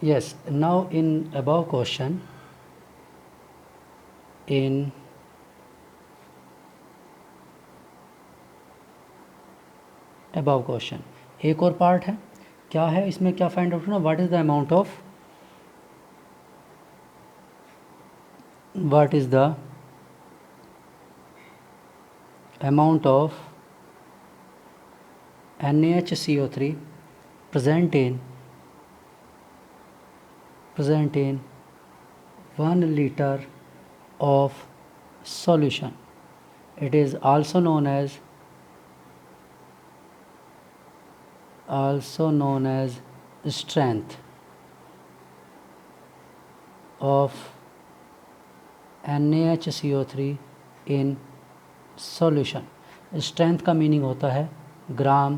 Yes, now in above question, in above question एक और part है, क्या है इसमें, क्या फाइंड आउट करना, what is the amount of, what is the amount of NaHCO3 present in 1 liter of solution. It is also known as strength of NaHCO3 in solution. Strength का meaning होता है ग्राम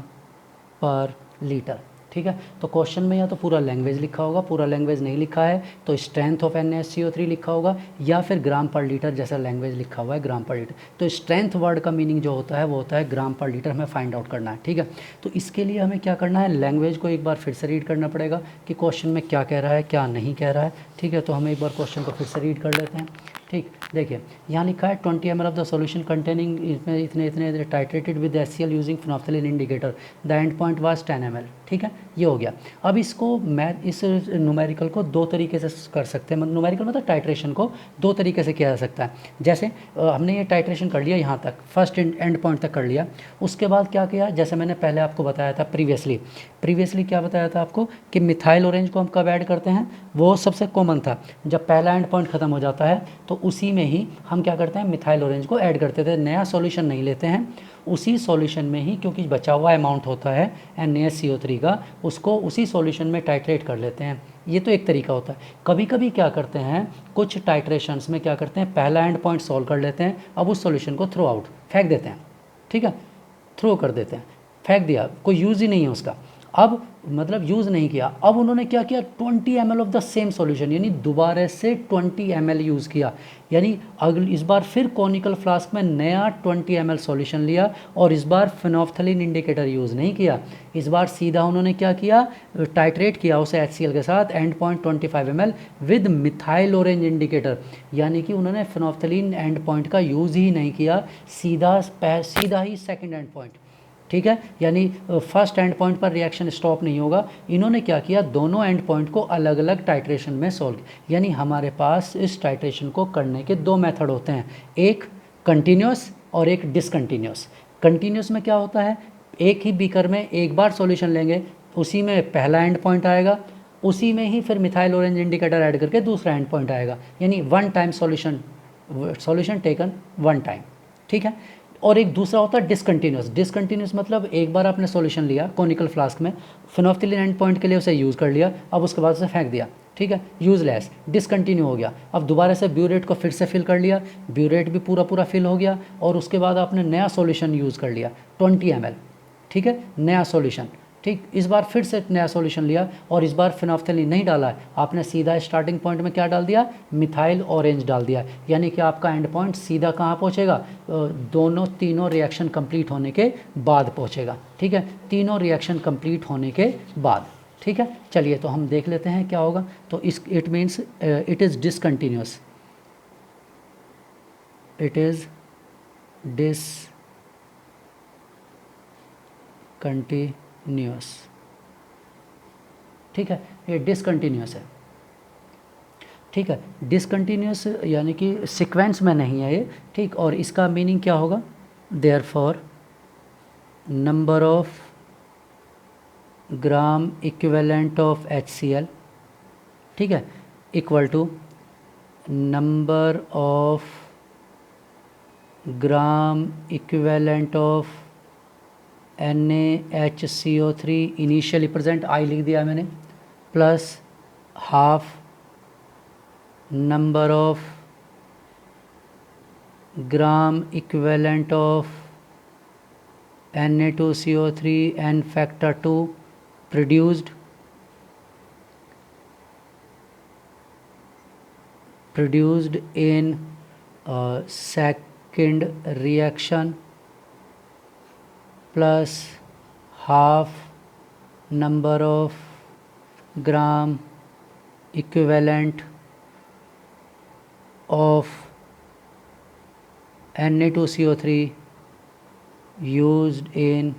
पर लीटर। ठीक है, तो question में या तो पूरा लैंग्वेज लिखा होगा, पूरा लैंग्वेज नहीं लिखा है तो स्ट्रेंथ ऑफ NaCO3 लिखा होगा, या फिर ग्राम पर लीटर जैसा लैंग्वेज लिखा हुआ है ग्राम पर लीटर। तो स्ट्रेंथ वर्ड का मीनिंग जो होता है वो होता है ग्राम पर लीटर, हमें फाइंड आउट करना है। ठीक है, तो इसके लिए हमें क्या करना है, लैंग्वेज को एक बार फिर से रीड करना पड़ेगा कि क्वेश्चन में क्या कह रहा है क्या नहीं कह रहा है। ठीक है, तो हम एक बार क्वेश्चन को फिर से रीड कर लेते हैं। ठीक, देखिए यहाँ लिखा है 20 ml of the solution containing, इसमें इतने इतने titrated with HCl using phenolphthalein indicator, the end point was 10 ml। ठीक है, ये हो गया। अब इसको मैं इस न्यूमेरिकल को दो तरीके से कर सकते हैं, न्यूमेरिकल मतलब टाइट्रेशन को दो तरीके से किया जा सकता है। जैसे हमने ये टाइट्रेशन कर लिया यहाँ तक, फर्स्ट एंड पॉइंट तक कर लिया, उसके बाद क्या किया, जैसे मैंने पहले आपको बताया था प्रीवियसली क्या बताया था आपको कि मिथाइल ऑरेंज को हम कब ऐड करते हैं, वो सबसे कॉमन था, जब पहला एंड पॉइंट ख़त्म हो जाता है तो उसी में ही हम क्या करते हैं, मिथाइल ऑरेंज को ऐड करते थे, नया सॉल्यूशन नहीं लेते हैं, उसी सॉल्यूशन में ही, क्योंकि बचा हुआ अमाउंट होता है NaCO3 का, उसको उसी सॉल्यूशन में टाइट्रेट कर लेते हैं। ये तो एक तरीका होता है। कभी कभी क्या करते हैं, कुछ टाइट्रेशंस में क्या करते हैं, पहला एंड पॉइंट सॉल्व कर लेते हैं, अब उस सॉल्यूशन को थ्रो आउट फेंक देते हैं। ठीक है, थ्रो कर देते हैं, फेंक दिया, कोई यूज़ ही नहीं है उसका, अब मतलब यूज़ नहीं किया। अब उन्होंने क्या किया, 20 ml of the same solution, यानी दोबारा से 20 ml यूज़ किया, यानी अगली इस बार फिर कॉनिकल फ्लास्क में नया 20 ml सॉल्यूशन लिया, और इस बार फिनोल्फथलीन इंडिकेटर यूज़ नहीं किया, इस बार सीधा उन्होंने क्या किया, टाइट्रेट किया उसे HCl के साथ, and point 25 ml with methyl orange indicator, यानी कि उन्होंने फिनोल्फथलीन एंड पॉइंट का यूज़ ही नहीं किया, सीधा ही सेकेंड एंड पॉइंट। ठीक है, यानी फर्स्ट एंड पॉइंट पर रिएक्शन स्टॉप नहीं होगा, इन्होंने क्या किया, दोनों एंड पॉइंट को अलग अलग टाइट्रेशन में सॉल्व, यानी हमारे पास इस टाइट्रेशन को करने के दो मेथड होते हैं, एक कंटिन्यूस और एक डिसकंटिन्यूस। कंटिन्यूस में क्या होता है, एक ही बीकर में एक बार सॉल्यूशन लेंगे, उसी में पहला एंड पॉइंट आएगा, उसी में ही फिर मिथाइल ऑरेंज इंडिकेटर ऐड करके दूसरा एंड पॉइंट आएगा, यानी one time solution taken one time. ठीक है, और एक दूसरा होता है डिसकंटिन्यूस मतलब एक बार आपने सॉल्यूशन लिया कॉनिकल फ्लास्क में, फिनोल्फथलीन एंड पॉइंट के लिए उसे यूज़ कर लिया, अब उसके बाद उसे फेंक दिया। ठीक है, यूज़लेस, डिसकंटिन्यू हो गया। अब दोबारा से ब्यूरेट को फिर से फिल कर लिया, ब्यूरेट भी पूरा फिल हो गया, और उसके बाद आपने नया सॉल्यूशन यूज़ कर लिया 20 ml। ठीक है, नया सॉल्यूशन, ठीक, इस बार फिर से नया सॉल्यूशन लिया, और इस बार फिनोल्फथलीन नहीं डाला है, आपने सीधा स्टार्टिंग पॉइंट में क्या डाल दिया, मिथाइल ऑरेंज डाल दिया, यानी कि आपका एंड पॉइंट सीधा कहाँ पहुँचेगा, तीनों रिएक्शन कंप्लीट होने के बाद पहुँचेगा। ठीक है, तीनों रिएक्शन कंप्लीट होने के बाद। ठीक है, चलिए तो हम देख लेते हैं क्या होगा। तो इस it means it is discontinuous, it is discontinuous. ठीक है, ये डिसकंटिन्यूस है। ठीक है, डिसकंटिन्यूस यानी कि सीक्वेंस में नहीं है ये। ठीक, और इसका मीनिंग क्या होगा, therefore number of gram equivalent of HCl, ठीक है, equal to number of gram equivalent of NaHCO3 initially present, I लिख दिया मैंने, plus half number of gram equivalent of Na2CO3 n factor 2 produced in second reaction, plus half number of gram equivalent of Na2CO3 used in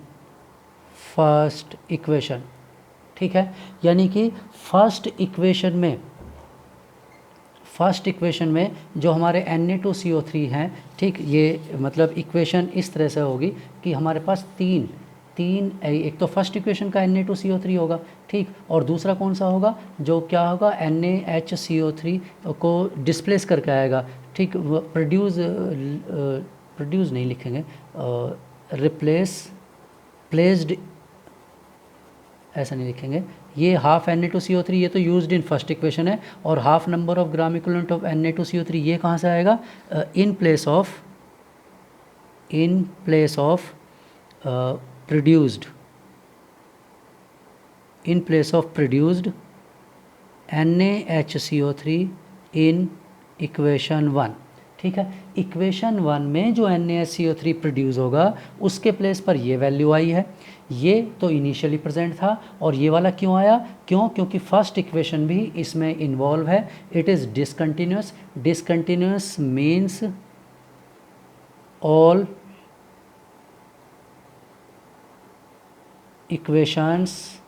first equation. ठीक है, यानी कि first equation में जो हमारे Na2CO3 हैं, ठीक, ये मतलब इक्वेशन इस तरह से होगी कि हमारे पास तीन एक तो फर्स्ट इक्वेशन का Na2CO3 होगा, ठीक, और दूसरा कौन सा होगा, जो क्या होगा, NaHCO3 को डिस्प्लेस करके आएगा, ठीक, प्रोड्यूस नहीं लिखेंगे, प्लेस्ड ऐसा नहीं लिखेंगे, ये हाफ Na2CO3 ये तो यूज्ड इन फर्स्ट इक्वेशन है, और half number of gram equivalent of Na2CO3 ये कहाँ से आएगा, in place of produced NaHCO3 in equation 1। ठीक है, इक्वेशन 1 में जो NaHCO3 प्रोड्यूस होगा उसके प्लेस पर ये वैल्यू आई है, ये तो इनिशियली प्रेजेंट था, और ये वाला क्यों आया, क्योंकि फर्स्ट इक्वेशन भी इसमें इन्वॉल्व है। It is discontinuous means all equations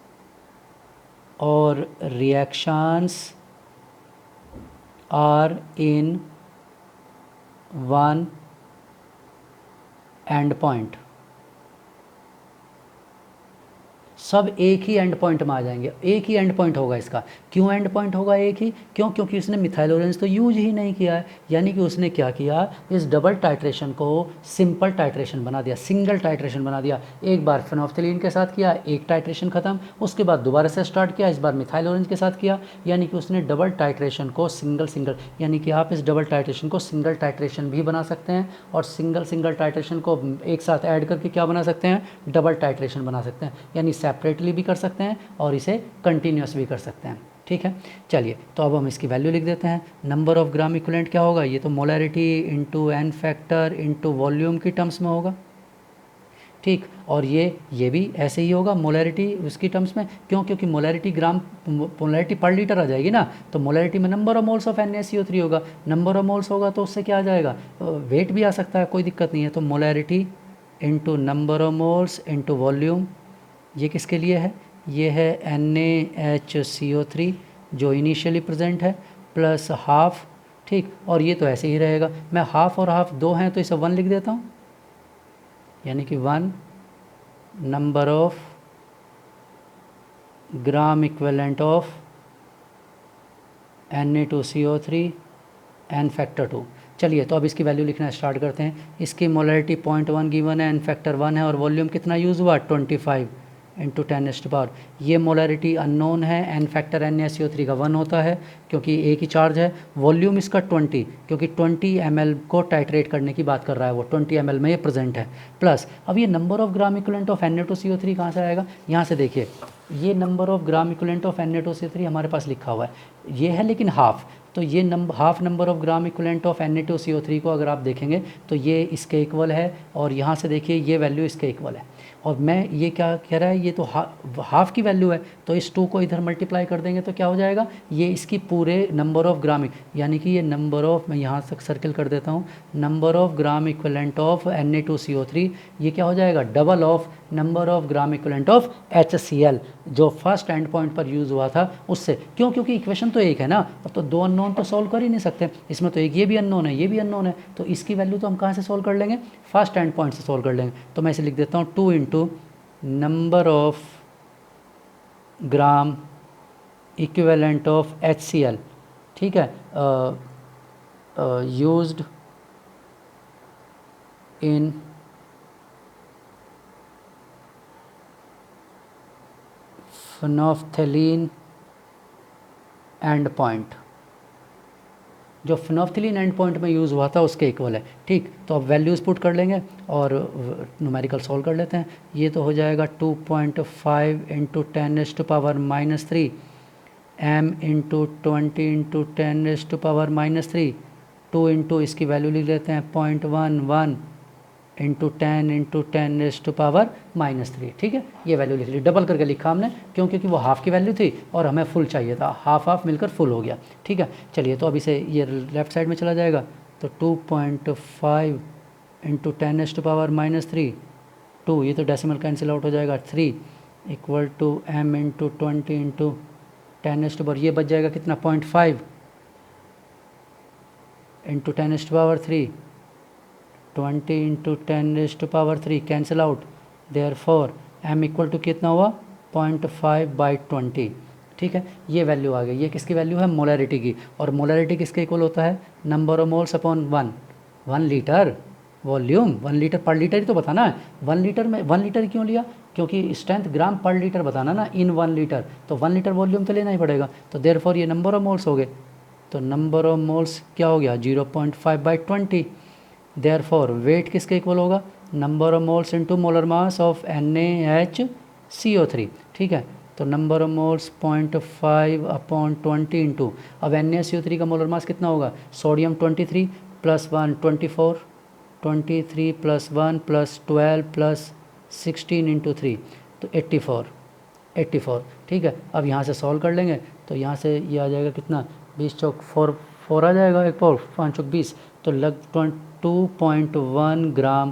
और reactions are in one end point, सब एक ही एंड पॉइंट में आ जाएंगे, एक ही एंड पॉइंट होगा इसका। क्यों एंड पॉइंट होगा एक ही, क्योंकि उसने मिथाइल ऑरेंज तो यूज ही नहीं किया है, यानी कि उसने क्या किया, इस डबल टाइट्रेशन को सिंपल टाइट्रेशन बना दिया, सिंगल टाइट्रेशन बना दिया। एक बार फेनोल्फथलीन के साथ किया, एक टाइट्रेशन खत्म, उसके बाद दोबारा से स्टार्ट किया, इस बार मिथाइल ऑरेंज के साथ किया, यानी कि उसने डबल टाइट्रेशन को सिंगल, यानी कि आप इस डबल टाइट्रेशन को सिंगल टाइट्रेशन भी बना सकते हैं, और सिंगल टाइट्रेशन को एक साथ ऐड करके क्या बना सकते हैं, डबल टाइट्रेशन बना सकते हैं, यानी सेपरेटली भी कर सकते हैं और इसे कंटिन्यूस भी कर सकते हैं। ठीक है, चलिए तो अब हम इसकी वैल्यू लिख देते हैं। नंबर ऑफ ग्राम इक्विवेलेंट क्या होगा, ये तो molarity into n factor into volume की टर्म्स में होगा, ठीक, और ये भी ऐसे ही होगा मोलैरिटी उसकी टर्म्स में, क्योंकि मोलैरिटी पर लीटर आ जाएगी ना, तो मोलैरिटी में number of moles of NaCO3 होगा, नंबर ऑफ मोल्स होगा तो उससे क्या आ जाएगा, वेट भी आ सकता है, कोई दिक्कत नहीं है। तो molarity into number of moles into volume, ये किसके लिए है, ये है NaHCO3 जो इनिशियली प्रेजेंट है, प्लस हाफ, ठीक, और ये तो ऐसे ही रहेगा। मैं हाफ और हाफ दो हैं तो इसे 1 लिख देता हूँ, यानी कि 1 number of gram equivalent of Na2CO3 n factor 2। चलिए तो अब इसकी वैल्यू लिखना स्टार्ट करते हैं। इसकी मोलैरिटी 0.1 गिवन है, एन फैक्टर 1 है, और वॉल्यूम कितना यूज़ हुआ, 25 इंटू 10⁻⁴। ये मोलैरिटी अननोन है, एन फैक्टर NaCO3 का 1 होता है क्योंकि एक ही चार्ज है, वॉल्यूम इसका 20 क्योंकि 20 ml को टाइट्रेट करने की बात कर रहा है, वो 20 ml में ये प्रेजेंट है, प्लस अब ये number of gram equivalent of Na2CO3 कहाँ से आएगा, यहाँ से देखिए, ये number of gram equivalent of Na2CO3 हमारे पास लिखा हुआ है, ये है लेकिन हाफ, तो ये half number of gram equivalent of Na2CO3 को अगर आप देखेंगे तो ये इसके इक्वल है, और यहाँ से देखिए ये वैल्यू इसके इक्वल है, और मैं ये क्या कह रहा है, ये तो हाफ की वैल्यू है, तो इस 2 को इधर मल्टीप्लाई कर देंगे तो क्या हो जाएगा, ये इसकी पूरे नंबर ऑफ ग्राम, यानी कि ये नंबर ऑफ, मैं यहाँ तक सर्किल कर देता हूँ, number of gram equivalent of Na2CO3, ये क्या हो जाएगा, double of number of gram equivalent of HCl जो फर्स्ट एंड पॉइंट पर यूज़ हुआ था उससे। क्योंकि इक्वेशन तो एक है ना, अब तो 2 अननोन तो सॉल्व कर ही नहीं सकते, इसमें तो एक ये भी अननोन है, ये भी अननोन है, तो इसकी वैल्यू तो हम कहाँ से सॉल्व कर लेंगे, फर्स्ट एंड पॉइंट से सॉल्व कर लेंगे। तो मैं इसे लिख देता हूँ 2 into number of gram equivalent of HCl, ठीक है, यूज्ड इन फेनोल्फथलीन एंड पॉइंट, जो फेनोल्फथलीन एंड पॉइंट में यूज़ हुआ था उसके इक्वल है, ठीक। तो अब वैल्यूज़ पुट कर लेंगे और न्यूमेरिकल सॉल्व कर लेते हैं। ये तो हो जाएगा 2.5 into 10⁻³ m into 20 into 10⁻³ 2 into इसकी वैल्यू लिख लेते हैं 0.11 इंटू 10 × 10⁻³ ठीक है, ये वैल्यू लिख ली, डबल करके लिखा हमने क्यों, क्योंकि वो हाफ की वैल्यू थी और हमें फुल चाहिए था, हाफ हाफ मिलकर फुल हो गया। ठीक है, चलिए तो अभी से ये लेफ्ट साइड में चला जाएगा, तो 2.5 इंटू 10⁻³ 2, ये तो डेसिमल कैंसिल आउट हो जाएगा, 3 equal to m into 20 into 10⁻, ये बच जाएगा कितना 0.5 into 10⁻³ 20 into 10⁻³ cancel out, therefore m equal to कितना हुआ 0.5/20। ठीक है, ये वैल्यू आ गई, ये किसकी वैल्यू है मोलैरिटी की, और मोलैरिटी किसके इक्वल होता है number of moles upon 1 litre volume, 1 litre पर लीटर ही तो बताना है, 1 लीटर में 1 लीटर क्यों लिया, क्योंकि स्ट्रेंथ ग्राम पर लीटर बताना ना इन 1 लीटर, तो 1 लीटर वॉल्यूम तो लेना ही पड़ेगा, तो देयरफॉर ये नंबर ऑफ मोल्स हो गए, तो नंबर ऑफ मोल्स क्या हो गया 0.5/20। देयरफॉर वेट किसके इक्वल होगा number of moles into molar mass of NaHCO3। ठीक है, तो नंबर ऑफ मोल्स 0.5/20 इंटू, अब NaCO3 का मोलर मास कितना होगा, सोडियम 23 + 1 24, 23 + 1 + 12 + 16 इंटू 3, तो 84। ठीक है, अब यहाँ से सॉल्व कर लेंगे, तो यहाँ से ये आ जाएगा कितना 20 चौक 4 आ जाएगा, 1 4 5 चौक 20, तो लग 2.1 ग्राम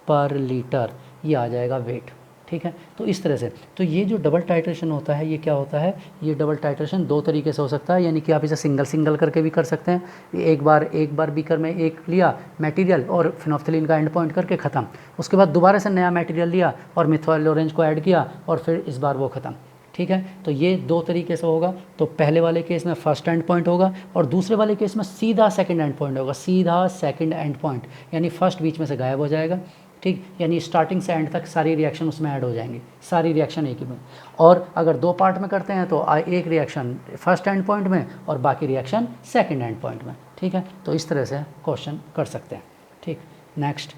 पर लीटर ये आ जाएगा वेट। ठीक है, तो इस तरह से, तो ये जो डबल टाइट्रेशन होता है ये क्या होता है, ये डबल टाइट्रेशन दो तरीके से हो सकता है, यानी कि आप इसे सिंगल करके भी कर सकते हैं, एक बार बीकर में एक लिया मटेरियल और फिनोल्फ्थालीन का एंड पॉइंट करके ख़त्म, उसके बाद दोबारा से नया मटेरियल लिया और मिथाइल ऑरेंज को ऐड किया और फिर इस बार वो ख़त्म। ठीक है, तो ये दो तरीके से होगा, तो पहले वाले केस में फर्स्ट एंड पॉइंट होगा और दूसरे वाले केस में सीधा सेकंड एंड पॉइंट होगा, सीधा सेकंड एंड पॉइंट, यानी फर्स्ट बीच में से गायब हो जाएगा। ठीक, यानी स्टार्टिंग से एंड तक सारी रिएक्शन उसमें ऐड हो जाएंगी, सारी रिएक्शन एक ही में, और अगर दो पार्ट में करते हैं तो एक रिएक्शन फर्स्ट एंड पॉइंट में और बाकी रिएक्शन सेकंड एंड पॉइंट में। ठीक है, तो इस तरह से क्वेश्चन कर सकते हैं। ठीक, नेक्स्ट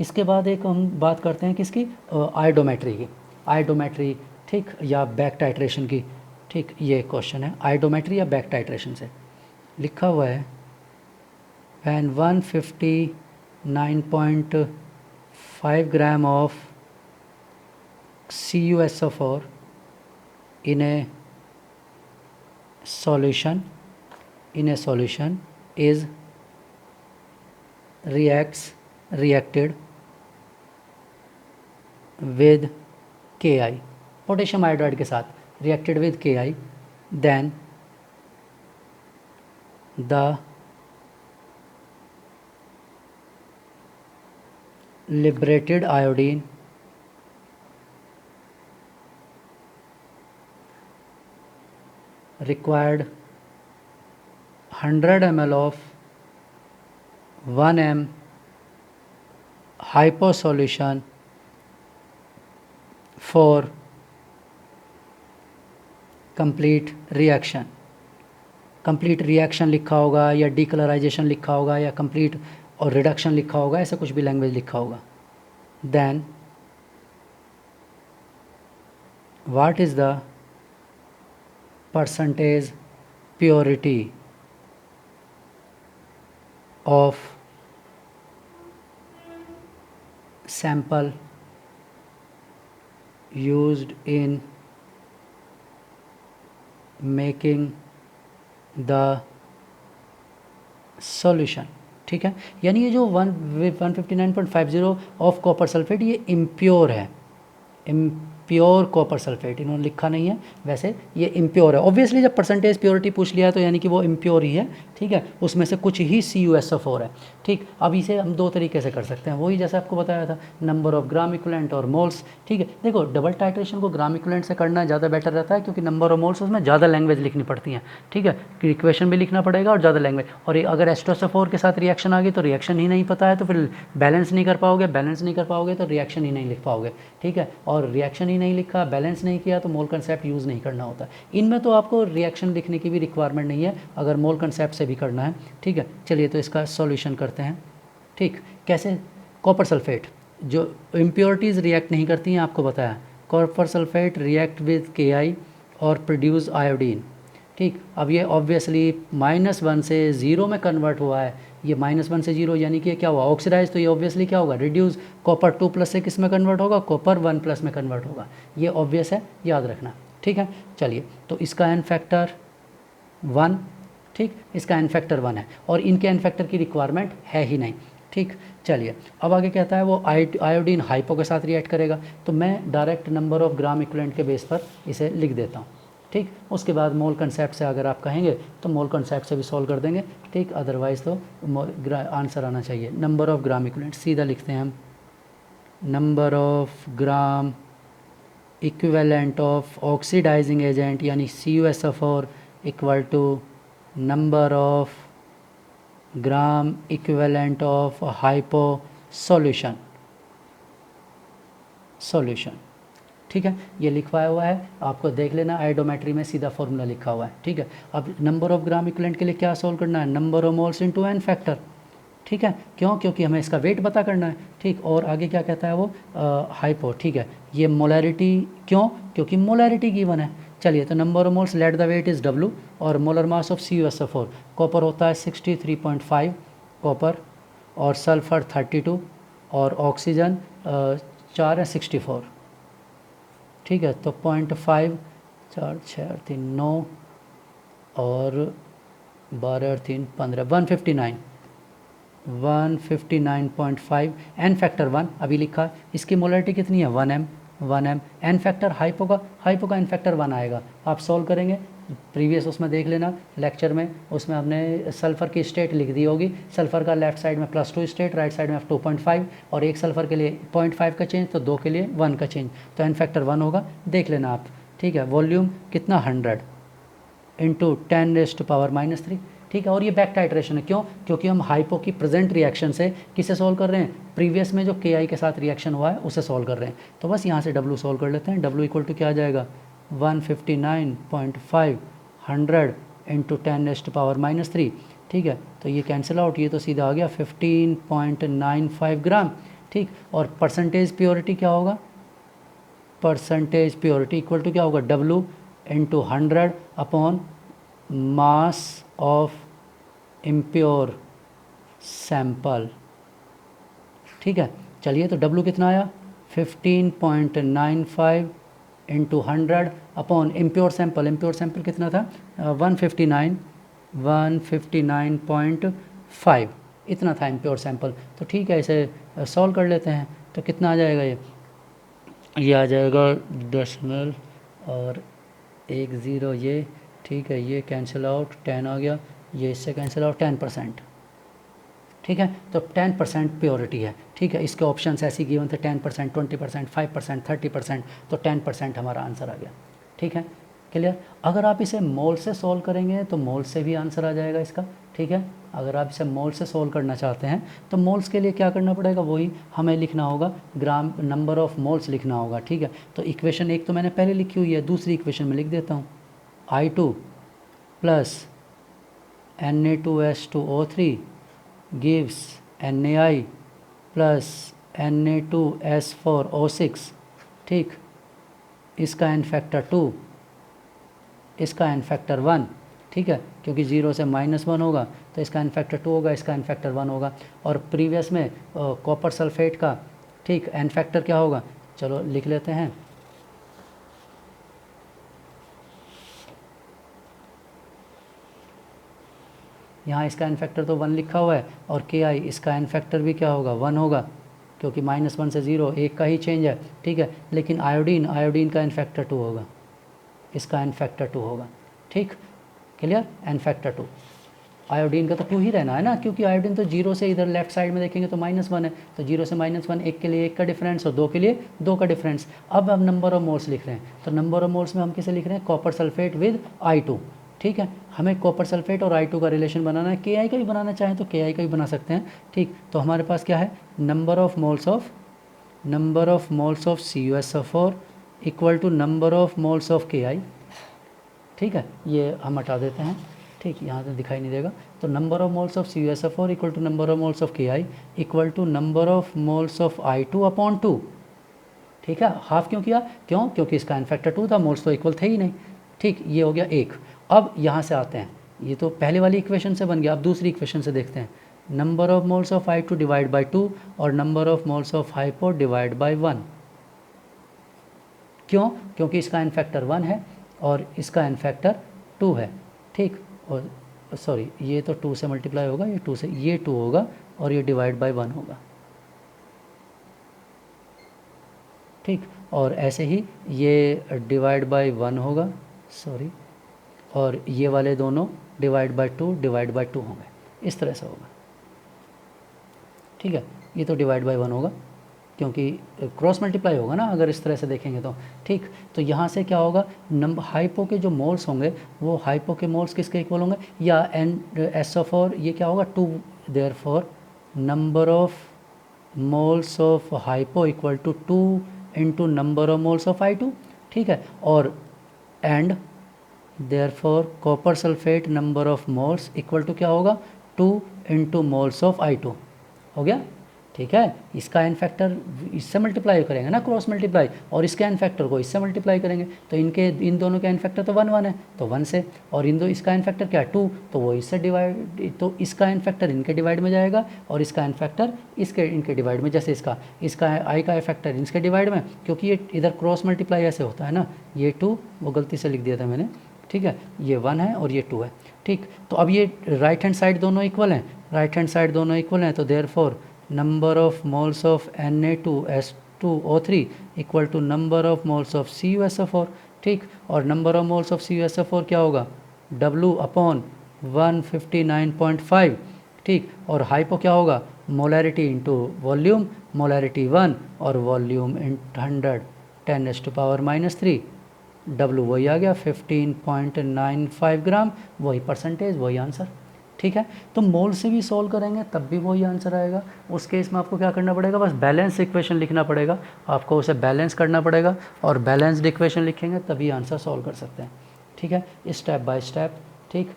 इसके बाद एक हम बात करते हैं किसकी, आयोडोमेट्री की, आयोडोमेट्री ठीक, या बैक टाइट्रेशन की। ठीक, ये क्वेश्चन है आयोडोमेट्री या बैक टाइट्रेशन से, लिखा हुआ है when 159.5 gram of CuSO4 in a solution is reacted with Ki, potassium iodide के साथ reacted with Ki, then the liberated iodine required 100 ml of 1 m hypo solution for complete reaction लिखा होगा या decolourisation लिखा होगा या कंप्लीट और reduction लिखा होगा, ऐसा कुछ भी लैंग्वेज लिखा होगा। Then what is the percentage purity of sample used in making the solution. ठीक है, यानी ये जो 159.50 ऑफ कॉपर सल्फेट ये इम्प्योर है, इम्प्योर कॉपर सल्फेट इन्होंने लिखा नहीं है, वैसे ये इम्प्योर है। ऑब्वियसली जब परसेंटेज प्योरिटी पूछ लिया है तो यानी कि वो इम्प्योर ही है। ठीक है, उसमें से कुछ ही CuSO4 है। ठीक, अब इसे हम दो तरीके से कर सकते हैं, वही जैसे आपको बताया था नंबर ऑफ ग्राम इक्विवेलेंट और मोल्स। ठीक है, देखो डबल टाइट्रेशन को ग्राम इक्विवेलेंट से करना ज़्यादा बेटर रहता है क्योंकि नंबर ऑफ मोल्स उसमें ज़्यादा लैंग्वेज लिखनी पड़ती हैं। ठीक है, इक्वेशन भी लिखना पड़ेगा और ज़्यादा लैंग्वेज, और अगर H2SO4 के साथ रिएक्शन आ गई तो रिएक्शन ही नहीं पता है तो फिर बैलेंस नहीं कर पाओगे, तो रिएक्शन ही नहीं लिख पाओगे। ठीक है, और रिएक्शन ही नहीं लिखा, बैलेंस नहीं किया तो मोल कंसेप्ट यूज़ नहीं करना होता। इनमें तो आपको रिएक्शन लिखने की भी रिक्वायरमेंट नहीं है अगर मोल कंसेप्ट से भी करना है। ठीक है, चलिए तो इसका सॉल्यूशन करते हैं। ठीक, कैसे, कॉपर सल्फेट जो इम्प्योरिटीज़ रिएक्ट नहीं करती हैं आपको बताया, copper sulphate react with Ki और प्रोड्यूस आयोडीन। ठीक, अब ये ऑब्वियसली -1 से 0 में कन्वर्ट हुआ है, ये -1 से 0 यानी कि क्या हुआ, ऑक्सीडाइज, तो ये ऑब्वियसली क्या होगा, रिड्यूस, कॉपर 2+ से किस में कन्वर्ट होगा, कॉपर 1+ में कन्वर्ट होगा, ये ऑब्वियस है, याद रखना। ठीक है, चलिए, तो इसका एन फैक्टर 1, ठीक, इसका एन फैक्टर 1 है और इनके एन फैक्टर की रिक्वायरमेंट है ही नहीं। ठीक, चलिए, अब आगे कहता है वो आयोडीन हाइपो के साथ रिएक्ट करेगा, तो मैं direct number of gram equivalent के बेस पर इसे लिख देता हूँ। ठीक, उसके बाद मोल कंसेप्ट से अगर आप कहेंगे तो मोल कंसेप्ट से भी सॉल्व कर देंगे। ठीक, अदरवाइज़ तो आंसर आना चाहिए। नंबर ऑफ ग्राम इक्विवेलेंट सीधा लिखते हैं हम, number of gram equivalent of oxidising agent यानी CuSO4 equal to number of gram equivalent of hypo solution. ठीक है, ये लिखवाया हुआ है, आपको देख लेना, आयोडोमेट्री में सीधा फॉर्मूला लिखा हुआ है। ठीक है, अब नंबर ऑफ ग्राम इक्विवेलेंट के लिए क्या सॉल्व करना है, number of moles into n factor. ठीक है, क्यों, क्योंकि हमें इसका वेट पता करना है। ठीक, और आगे क्या कहता है वो, हाइपो। ठीक है, ये मोलैरिटी, क्यों, क्योंकि मोलैरिटी गिवन है। चलिए, तो number of moles let the weight is W और molar mass of CuSO4, copper होता है 63.5 कॉपर और सल्फर 32 और ऑक्सीजन 4 है 64। ठीक है, तो 0.5 4 6 8 3 9 और 12 और 3 15 159.5 एन फैक्टर 1 अभी लिखा। इसकी मोलरिटी कितनी है, 1m। एन फैक्टर हाइपो का एन फैक्टर 1 आएगा। आप सॉल्व करेंगे, प्रीवियस उसमें देख लेना लेक्चर में, उसमें हमने सल्फ़र की स्टेट लिख दी होगी। सल्फ़र का लेफ्ट साइड में +2 स्टेट, राइट साइड में 2.5 और एक सल्फ़र के लिए 0.5 का चेंज, तो 2 के लिए 1 का चेंज, तो एन फैक्टर 1 होगा, देख लेना आप। ठीक है, वॉल्यूम कितना 100 इंटू 10⁻³ ठीक है, और ये बैक टाइट्रेशन है, क्यों, क्योंकि हम हाइपो की प्रेजेंट रिएक्शन से किसे सॉल्व कर रहे हैं, प्रीवियस में जो Ki के साथ रिएक्शन हुआ है उसे सॉल्व कर रहे हैं। तो बस यहाँ से W सॉल्व कर लेते हैं। W इक्वल टू क्या आ जाएगा, 159.5 100 इंटू 10⁻³ ठीक है, तो ये कैंसिल आउट, ये तो सीधा आ गया 15.95 ग्राम। ठीक, और परसेंटेज प्योरिटी क्या होगा, परसेंटेज प्योरिटी इक्वल टू क्या होगा, W into 100 upon mass of impure sample. ठीक है, चलिए, तो W कितना आया, 15.95 इंटू 100 अपॉन इम्प्योर सैंपल कितना था, 159.5 इतना था इम्प्योर सैंपल। तो ठीक है, इसे सॉल्व कर लेते हैं, तो कितना आ जाएगा, ये आ जाएगा 10 और 10 ये। ठीक है, ये कैंसिल आउट, 10 आ गया, ये इससे कैंसिल आउट 10%। ठीक है, तो 10% प्योरिटी है। ठीक है, इसके ऑप्शंस ऐसे गिवन थे 10%, 20%, 5%, 30%, तो 10% हमारा आंसर आ गया। ठीक है, क्लियर। अगर आप इसे मोल से सॉल्व करेंगे तो मोल से भी आंसर आ जाएगा इसका। ठीक है, अगर आप इसे मोल से सॉल्व करना चाहते हैं तो मोल्स के लिए क्या करना पड़ेगा, वही हमें लिखना होगा, ग्राम नंबर ऑफ मोल्स लिखना होगा। ठीक है, तो इक्वेशन एक तो मैंने पहले लिखी हुई है, दूसरी इक्वेशन में लिख देता हूँ, I2 plus Na2S2O3 gives NaI plus Na2S4O6। ठीक, इसका एन फैक्टर 2, इसका एन फैक्टर 1। ठीक है, क्योंकि 0 से -1 होगा तो इसका एन फैक्टर 2 होगा, इसका एन फैक्टर 1 होगा। और प्रीवियस में कॉपर सल्फेट का, ठीक, एन फैक्टर क्या होगा, चलो लिख लेते हैं, यहाँ इसका एन फैक्टर तो 1 लिखा हुआ है और Ki इसका एन फैक्टर भी क्या होगा, 1 होगा, क्योंकि -1 से 0 एक का ही चेंज है। ठीक है, लेकिन आयोडीन का एन फैक्टर 2 होगा, इसका एन फैक्टर 2 होगा। ठीक, क्लियर, एन फैक्टर 2, आयोडीन का तो 2 ही रहना है ना, क्योंकि आयोडीन तो 0 से इधर लेफ्ट साइड में देखेंगे तो -1 है, तो 0 से -1 एक के लिए 1 का डिफरेंस और 2 के लिए 2 का डिफरेंस। अब हम नंबर ऑफ मोल्स लिख रहे हैं, तो नंबर ऑफ मोल्स में हम किसे लिख रहे हैं, कॉपर सल्फेट विद I2। ठीक है, हमें कॉपर सल्फेट और I2 का रिलेशन बनाना है, Ki का भी बनाना चाहें तो Ki का भी बना सकते हैं। ठीक, तो हमारे पास क्या है, number of moles of CuSO4 equal to number of moles of Ki। ठीक है, ये हम हटा देते हैं, ठीक, यहाँ से दिखाई नहीं देगा। तो number of moles of CuSO4 equal to number of moles of Ki equal to number of moles of I2 upon 2। ठीक है, हाफ क्यों किया, क्योंकि इसका एन फैक्टर 2 था, मोल्स तो इक्वल थे ही नहीं। ठीक, ये हो गया एक। अब यहाँ से आते हैं, ये तो पहले वाली इक्वेशन से बन गया, अब दूसरी इक्वेशन से देखते हैं। Number of moles of I2 divide by 2 और number of moles of hypo divide by 1। क्यों? क्योंकि इसका एन फैक्टर 1 है और इसका एन फैक्टर 2 है, ठीक। और सॉरी, ये तो 2 से मल्टीप्लाई होगा, ये 2 से, ये 2 होगा और ये डिवाइड बाई 1 होगा, ठीक। और ऐसे ही ये डिवाइड बाई 1 होगा, सॉरी, और ये वाले दोनों डिवाइड बाई 2 डिवाइड बाई 2 होंगे, इस तरह से होगा, ठीक है। ये तो डिवाइड बाई 1 होगा क्योंकि क्रॉस मल्टीप्लाई होगा ना, अगर इस तरह से देखेंगे तो, ठीक। तो यहाँ से क्या होगा, नंबर हाइपो के जो मोल्स होंगे वो हाइपो के मोल्स किसके इक्वल होंगे, या एन एस ऑफ और ये क्या होगा 2, therefore number of moles of hypo equal to 2 into number of moles of I2, ठीक है। और and therefore copper sulphate number of moles equal to क्या होगा 2 इंटू मोल्स ऑफ I2, हो गया, ठीक है। इसका एन फैक्टर इससे मल्टीप्लाई करेंगे ना, क्रॉस मल्टीप्लाई, और इसके एन फैक्टर को इससे मल्टीप्लाई करेंगे, तो इनके इन दोनों के एन फैक्टर तो 1 1 है, तो 1 से, और इन दो इसका एन फैक्टर क्या है 2, तो वो इससे डिवाइड, तो इसका एन फैक्टर इनके डिवाइड में जाएगा और इसका एन फैक्टर इसके इनके डिवाइड में, जैसे इसका आई का फैक्टर इसके डिवाइड में, क्योंकि ये इधर क्रॉस मल्टीप्लाई ऐसे होता है ना, ये 2 वो गलती से लिख दिया था मैंने, ठीक है, ये 1 है और ये 2 है, ठीक। तो अब ये राइट हैंड साइड दोनों इक्वल हैं, राइट हैंड साइड दोनों इक्वल हैं, तो therefore number of moles of Na2S2O3 equal to number of moles of CuSO4, ठीक। और number of moles of CuSO4 क्या होगा W अपॉन 159.5, ठीक। और हाइपो क्या होगा मोलैरिटी इंटू वॉल्यूम, मोलैरिटी 1 और वॉल्यूम इन 100 10⁻⁻3, W वही आ गया 15.95 ग्राम, वही परसेंटेज, वही आंसर, ठीक है। तो मोल से भी सॉल्व करेंगे तब भी वही आंसर आएगा। उस केस में आपको क्या करना पड़ेगा, बस बैलेंस इक्वेशन लिखना पड़ेगा, आपको उसे बैलेंस करना पड़ेगा और बैलेंस्ड इक्वेशन लिखेंगे तभी आंसर सॉल्व कर सकते हैं, ठीक है, स्टेप बाय स्टेप, ठीक,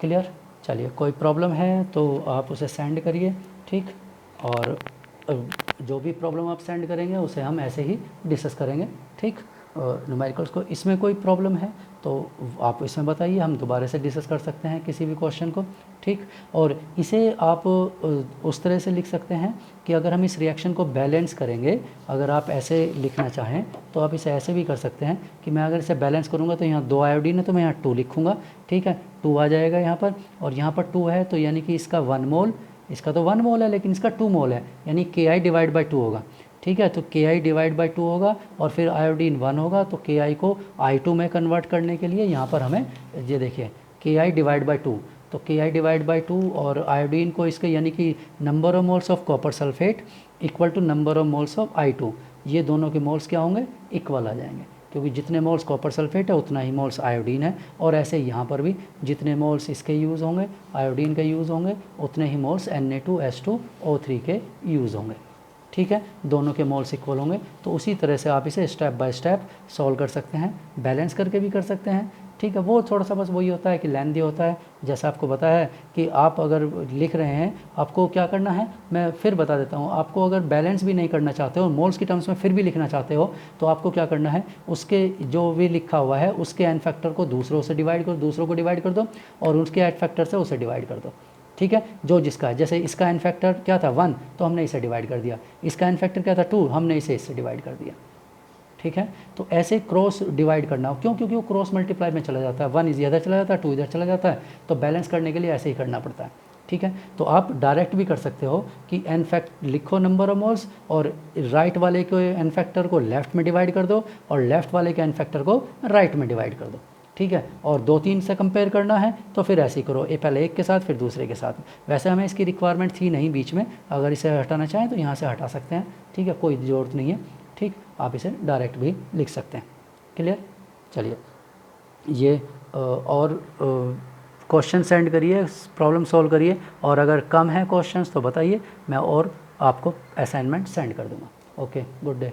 क्लियर। चलिए, कोई प्रॉब्लम है तो आप उसे सेंड करिए, ठीक, और जो भी प्रॉब्लम आप सेंड करेंगे उसे हम ऐसे ही डिस्कस करेंगे, ठीक। न्यूमेरिकल्स को इसमें कोई प्रॉब्लम है तो आप इसमें बताइए, हम दोबारा से डिस्कस कर सकते हैं किसी भी क्वेश्चन को, ठीक। और इसे आप उस तरह से लिख सकते हैं कि अगर हम इस रिएक्शन को बैलेंस करेंगे, अगर आप ऐसे लिखना चाहें तो आप इसे ऐसे भी कर सकते हैं कि मैं अगर इसे बैलेंस करूँगा तो यहाँ 2 आयोडीन है तो मैं यहाँ 2 लिखूँगा, ठीक है, 2 आ जाएगा यहाँ पर, और यहाँ पर 2 है तो यानी कि इसका 1 मोल, इसका तो 1 मोल है लेकिन इसका 2 मोल है, यानी Ki डिवाइड बाई 2 होगा, ठीक है। तो Ki डिवाइड बाई 2 होगा और फिर आयोडीन 1 होगा, तो Ki को I2 में कन्वर्ट करने के लिए यहाँ पर हमें ये देखिए Ki डिवाइड बाई 2, तो Ki डिवाइड बाई 2 और आयोडीन को इसके यानी कि number of moles of copper sulphate equal to number of moles of I2, ये दोनों के मोल्स क्या होंगे इक्वल आ जाएंगे, क्योंकि जितने मोल्स कॉपर सल्फेट है उतना ही मोल्स आयोडीन है, और ऐसे यहाँ पर भी जितने मोल्स इसके यूज़ होंगे आयोडीन के यूज़ होंगे उतने ही मोल्स Na2S2O3 के यूज़ होंगे, ठीक है, दोनों के मोल्स इक्वल होंगे। तो उसी तरह से आप इसे स्टेप बाय स्टेप सॉल्व कर सकते हैं, बैलेंस करके भी कर सकते हैं, ठीक है। वो थोड़ा सा बस वही होता है कि लेंथी होता है, जैसा आपको बताया है कि आप अगर लिख रहे हैं आपको क्या करना है, मैं फिर बता देता हूँ आपको, अगर बैलेंस भी नहीं करना चाहते हो, मोल्स की टर्म्स में फिर भी लिखना चाहते हो, तो आपको क्या करना है, उसके जो भी लिखा हुआ है उसके एन फैक्टर को दूसरों से डिवाइड करो, दूसरों को डिवाइड कर दो और उसके एन फैक्टर से उसे डिवाइड कर दो, ठीक है, जो जिसका है, जैसे इसका एन फैक्टर क्या था 1 तो हमने इसे डिवाइड कर दिया, इसका एन फैक्टर क्या था 2 हमने इसे इससे डिवाइड कर दिया, ठीक है। तो ऐसे क्रॉस डिवाइड करना हो, क्यों, क्योंकि वो क्रॉस मल्टीप्लाई में चला जाता है, 1 इधर चला जाता है 2 इधर चला जाता है, तो बैलेंस करने के लिए ऐसे ही करना पड़ता है, ठीक है। तो आप डायरेक्ट भी कर सकते हो कि एन फैक्ट लिखो नंबर ऑफ मोल्स और राइट वाले के एन फैक्टर को लेफ्ट में डिवाइड कर दो और लेफ्ट वाले के एन फैक्टर को राइट में डिवाइड कर दो, ठीक है। और 2 3 से कंपेयर करना है तो फिर ऐसे ही करो, पहले एक के साथ फिर दूसरे के साथ। वैसे हमें इसकी रिक्वायरमेंट थी नहीं बीच में, अगर इसे हटाना चाहें तो यहाँ से हटा सकते हैं, ठीक है, कोई ज़रूरत नहीं है, ठीक। आप इसे डायरेक्ट भी लिख सकते हैं, क्लियर। चलिए, ये और क्वेश्चन सेंड करिए, प्रॉब्लम सॉल्व करिए, और अगर कम है क्वेश्चंस तो बताइए, मैं और आपको असाइनमेंट सेंड कर दूँगा। Okay, good day.